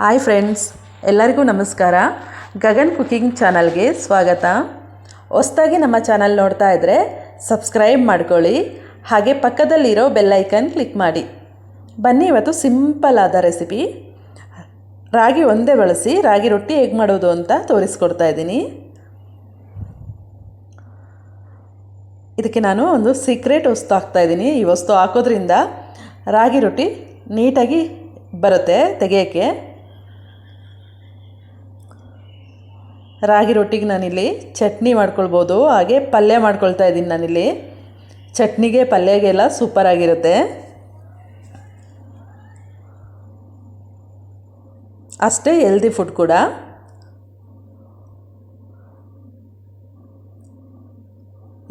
Hi friends, ಎಲ್ಲರಿಗೂ ನಮಸ್ಕಾರ. Gagan cooking ಚಾನಲ್ಗೆ ಸ್ವಾಗತ. ಹೊಸದಾಗಿ ನಮ್ಮ ಚಾನಲ್ ನೋಡ್ತಾ ಇದ್ದರೆ ಸಬ್ಸ್ಕ್ರೈಬ್ ಮಾಡ್ಕೊಳ್ಳಿ, ಹಾಗೆ ಪಕ್ಕದಲ್ಲಿರೋ ಬೆಲ್ ಐಕನ್ ಕ್ಲಿಕ್ ಮಾಡಿ. ಬನ್ನಿ, ಇವತ್ತು ಸಿಂಪಲ್ ಆದ ರೆಸಿಪಿ ರಾಗಿ ಒಂದೇ ಬಳಸಿ ರಾಗಿ ರೊಟ್ಟಿ ಹೇಗೆ ಮಾಡೋದು ಅಂತ ತೋರಿಸ್ಕೊಡ್ತಾ ಇದ್ದೀನಿ. ಇದಕ್ಕೆ ನಾನು ಒಂದು ಸೀಕ್ರೆಟ್ ವಸ್ತು ಹಾಕ್ತಾಯಿದ್ದೀನಿ. ಈ ವಸ್ತು ಹಾಕೋದ್ರಿಂದ ರಾಗಿ ರೊಟ್ಟಿ ನೀಟಾಗಿ ಬರುತ್ತೆ ತೆಗೆಯೋಕ್ಕೆ. ರಾಗಿ ರೊಟ್ಟಿಗೆ ನಾನಿಲ್ಲಿ ಚಟ್ನಿ ಮಾಡ್ಕೊಳ್ಬೋದು, ಹಾಗೆ ಪಲ್ಯ ಮಾಡ್ಕೊಳ್ತಾ ಇದ್ದೀನಿ. ನಾನಿಲ್ಲಿ ಚಟ್ನಿಗೆ ಪಲ್ಯಗೆಲ್ಲ ಸೂಪರಾಗಿರುತ್ತೆ. ಅಷ್ಟೇ ಹೆಲ್ದಿ ಫುಡ್ ಕೂಡ.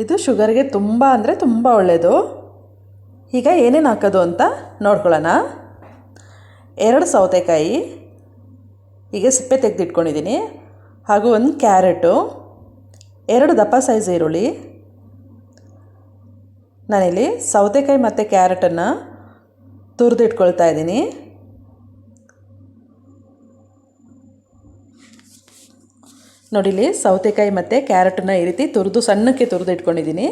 ಇದು ಶುಗರ್ಗೆ ತುಂಬ ಅಂದರೆ ತುಂಬ ಒಳ್ಳೆಯದು. ಈಗ ಏನೇನು ಹಾಕೋದು ಅಂತ ನೋಡ್ಕೊಳ್ಳೋಣ. 2 ಸೌತೆಕಾಯಿ ಈಗ ಸಿಪ್ಪೆ ತೆಗೆದಿಟ್ಕೊಂಡಿದ್ದೀನಿ, ಹಾಗೂ 1 ಕ್ಯಾರೆಟು, 2 ದಪ್ಪ ಸೈಜ್ ಈರುಳ್ಳಿ. ನಾನಿಲ್ಲಿ ಸೌತೆಕಾಯಿ ಮತ್ತು ಕ್ಯಾರೆಟನ್ನು ತುರಿದಿಟ್ಕೊಳ್ತಾ ಇದ್ದೀನಿ. ನೋಡಿಲಿ, ಸೌತೆಕಾಯಿ ಮತ್ತು ಕ್ಯಾರೆಟನ್ನು ಈ ರೀತಿ ಸಣ್ಣಕ್ಕೆ ತುರಿದಿಟ್ಕೊಂಡಿದ್ದೀನಿ.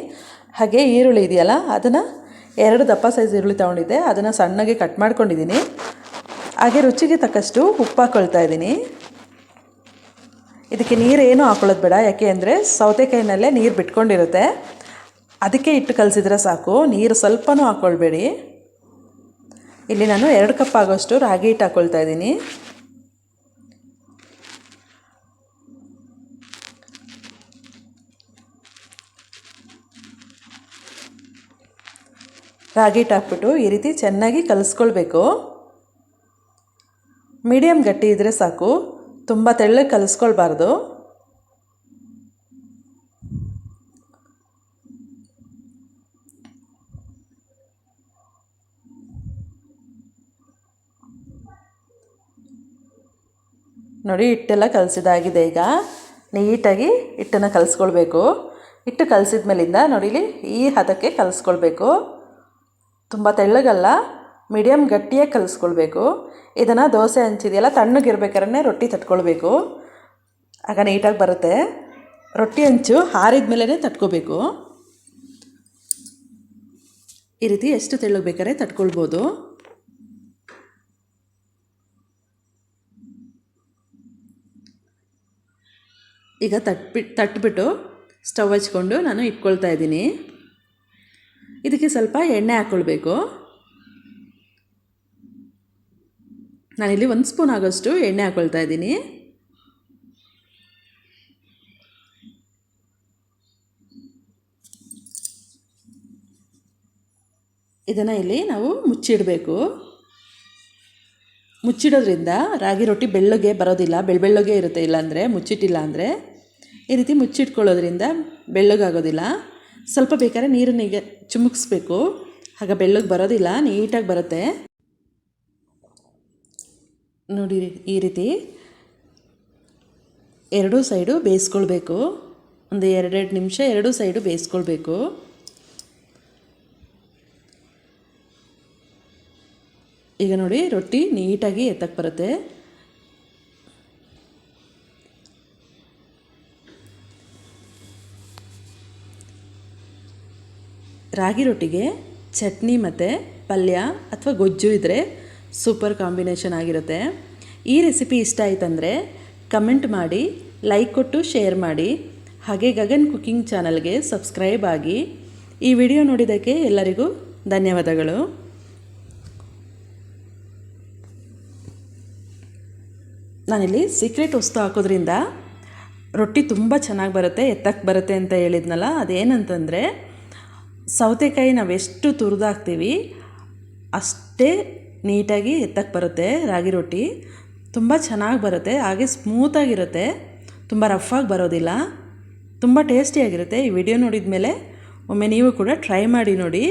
ಹಾಗೆ ಈರುಳ್ಳಿ ಇದೆಯಲ್ಲ, ಅದನ್ನು 2 ದಪ್ಪ ಸೈಜ್ ಈರುಳ್ಳಿ ತೊಗೊಂಡಿದ್ದೆ, ಅದನ್ನು ಸಣ್ಣಗೆ ಕಟ್ ಮಾಡ್ಕೊಂಡಿದ್ದೀನಿ. ಹಾಗೆ ರುಚಿಗೆ ತಕ್ಕಷ್ಟು ಉಪ್ಪು ಹಾಕ್ಕೊಳ್ತಾ ಇದ್ದೀನಿ. ಇದಕ್ಕೆ ನೀರೇನು ಹಾಕೊಳ್ಳೋದು ಬೇಡ, ಯಾಕೆ ಅಂದರೆ ಸೌತೆಕಾಯಿನಲ್ಲೇ ನೀರು ಬಿಟ್ಕೊಂಡಿರುತ್ತೆ. ಅದಕ್ಕೆ ಇಟ್ಟು ಕಲಸಿದ್ರೆ ಸಾಕು, ನೀರು ಸ್ವಲ್ಪನೂ ಹಾಕ್ಕೊಳ್ಬೇಡಿ. ಇಲ್ಲಿ ನಾನು 2 ಕಪ್ ಆಗೋಷ್ಟು ರಾಗಿ ಹಿಟ್ಟು ಹಾಕ್ಕೊಳ್ತಾ ಇದ್ದೀನಿ. ರಾಗಿ ಹಿಟ್ಟು ಹಾಕ್ಬಿಟ್ಟು ಈ ರೀತಿ ಚೆನ್ನಾಗಿ ಕಲಿಸ್ಕೊಳ್ಬೇಕು. ಮೀಡಿಯಮ್ ಗಟ್ಟಿ ಇದ್ದರೆ ಸಾಕು, ತುಂಬ ತೆಳ್ಳಗೆ ಕಲಿಸ್ಕೊಳ್ಬಾರ್ದು. ನೋಡಿ, ಹಿಟ್ಟೆಲ್ಲ ಕಲಸಿದಾಗಿದೆ. ಈಗ ನೀಟಾಗಿ ಹಿಟ್ಟನ್ನು ಕಲಿಸ್ಕೊಳ್ಬೇಕು. ಹಿಟ್ಟು ಕಲಸಿದ ಮೇಲಿಂದ ನೋಡಿಲಿ, ಈ ಹದಕ್ಕೆ ಕಲಿಸ್ಕೊಳ್ಬೇಕು. ತುಂಬ ತೆಳ್ಳಗಲ್ಲ, ಮೀಡಿಯಮ್ ಗಟ್ಟಿಯಾಗಿ ಕಲಿಸ್ಕೊಳ್ಬೇಕು. ಇದನ್ನು ದೋಸೆ ಹಂಚಿದೆಯಲ್ಲ, ತಣ್ಣಗಿರ್ಬೇಕಾದ್ರೆ ರೊಟ್ಟಿ ತಟ್ಕೊಳ್ಬೇಕು, ಆಗ ನೀಟಾಗಿ ಬರುತ್ತೆ. ರೊಟ್ಟಿ ಹಂಚು ಆರಿದ ಮೇಲೇ ತಟ್ಕೋಬೇಕು. ಈ ರೀತಿ ಎಷ್ಟು ತೆಳ್ಳಗೆ ಬೇಕಾದ್ರೆ ತಟ್ಕೊಳ್ಬೋದು. ಈಗ ತಟ್ಬಿಟ್ಟು ಸ್ಟವ್ ಹಚ್ಕೊಂಡು ನಾನು ಇಟ್ಕೊಳ್ತಾ ಇದ್ದೀನಿ. ಇದಕ್ಕೆ ಸ್ವಲ್ಪ ಎಣ್ಣೆ ಹಾಕ್ಕೊಳ್ಬೇಕು. ನಾನಿಲ್ಲಿ 1 ಸ್ಪೂನ್ ಆಗೋಷ್ಟು ಎಣ್ಣೆ ಹಾಕ್ಕೊಳ್ತಾ ಇದ್ದೀನಿ. ಇದನ್ನು ಇಲ್ಲಿ ನಾವು ಮುಚ್ಚಿಡಬೇಕು. ಮುಚ್ಚಿಡೋದ್ರಿಂದ ರಾಗಿ ರೊಟ್ಟಿ ಬೆಳ್ಳಗೆ ಬರೋದಿಲ್ಲ, ಬೆಳ್ಳಗೆ ಇರುತ್ತೆ. ಇಲ್ಲಾಂದರೆ ಮುಚ್ಚಿಟ್ಟಿಲ್ಲ ಅಂದರೆ ಈ ರೀತಿ ಮುಚ್ಚಿಟ್ಕೊಳ್ಳೋದ್ರಿಂದ ಬೆಳ್ಳಗಾಗೋದಿಲ್ಲ. ಸ್ವಲ್ಪ ಬೇಕಾದ್ರೆ ನೀರನ್ನೀಗ ಚಿಮುಕಿಸ್ಬೇಕು, ಆಗ ಬೆಳ್ಳಗೆ ಬರೋದಿಲ್ಲ, ನೀಟಾಗಿ ಬರುತ್ತೆ. ನೋಡಿ, ಈ ರೀತಿ 2 ಸೈಡು ಬೇಯಿಸ್ಕೊಳ್ಬೇಕು. ಒಂದು 2 ನಿಮಿಷ 2 ಸೈಡು ಬೇಯಿಸ್ಕೊಳ್ಬೇಕು. ಈಗ ನೋಡಿ, ರೊಟ್ಟಿ ನೀಟಾಗಿ ಎತ್ತಕ್ಕೆ ಬರುತ್ತೆ. ರಾಗಿ ರೊಟ್ಟಿಗೆ ಚಟ್ನಿ ಮತ್ತು ಪಲ್ಯ ಅಥವಾ ಗೊಜ್ಜು ಇದ್ದರೆ ಸೂಪರ್ ಕಾಂಬಿನೇಷನ್ ಆಗಿರುತ್ತೆ. ಈ ರೆಸಿಪಿ ಇಷ್ಟ ಆಯ್ತಂದರೆ ಕಮೆಂಟ್ ಮಾಡಿ, ಲೈಕ್ ಕೊಟ್ಟು ಶೇರ್ ಮಾಡಿ, ಹಾಗೆ ಗಗನ್ ಕುಕಿಂಗ್ ಚಾನಲ್ಗೆ ಸಬ್ಸ್ಕ್ರೈಬ್ ಆಗಿ. ಈ ವಿಡಿಯೋ ನೋಡಿದ್ದಕ್ಕೆ ಎಲ್ಲರಿಗೂ ಧನ್ಯವಾದಗಳು. ನಾನಿಲ್ಲಿ ಸೀಕ್ರೆಟ್ ವಸ್ತು ಹಾಕೋದ್ರಿಂದ ರೊಟ್ಟಿ ತುಂಬ ಚೆನ್ನಾಗಿ ಬರುತ್ತೆ, ಎತ್ತಕ್ಕೆ ಬರುತ್ತೆ ಅಂತ ಹೇಳಿದ್ನಲ್ಲ, ಅದೇನಂತಂದರೆ ಸೌತೆಕಾಯಿ ನಾವೆಷ್ಟು ತುರಿದಾಕ್ತೀವಿ ಅಷ್ಟೇ ನೀಟಾಗಿ ಎತ್ತಕ್ಕೆ ಬರುತ್ತೆ. ರಾಗಿ ರೊಟ್ಟಿ ತುಂಬ ಚೆನ್ನಾಗಿ ಬರುತ್ತೆ, ಹಾಗೆ ಸ್ಮೂತಾಗಿರುತ್ತೆ, ತುಂಬ ರಫಾಗಿ ಬರೋದಿಲ್ಲ, ತುಂಬ ಟೇಸ್ಟಿಯಾಗಿರುತ್ತೆ. ಈ ವಿಡಿಯೋ ನೋಡಿದ ಮೇಲೆ ಒಮ್ಮೆ ನೀವು ಕೂಡ ಟ್ರೈ ಮಾಡಿ ನೋಡಿ.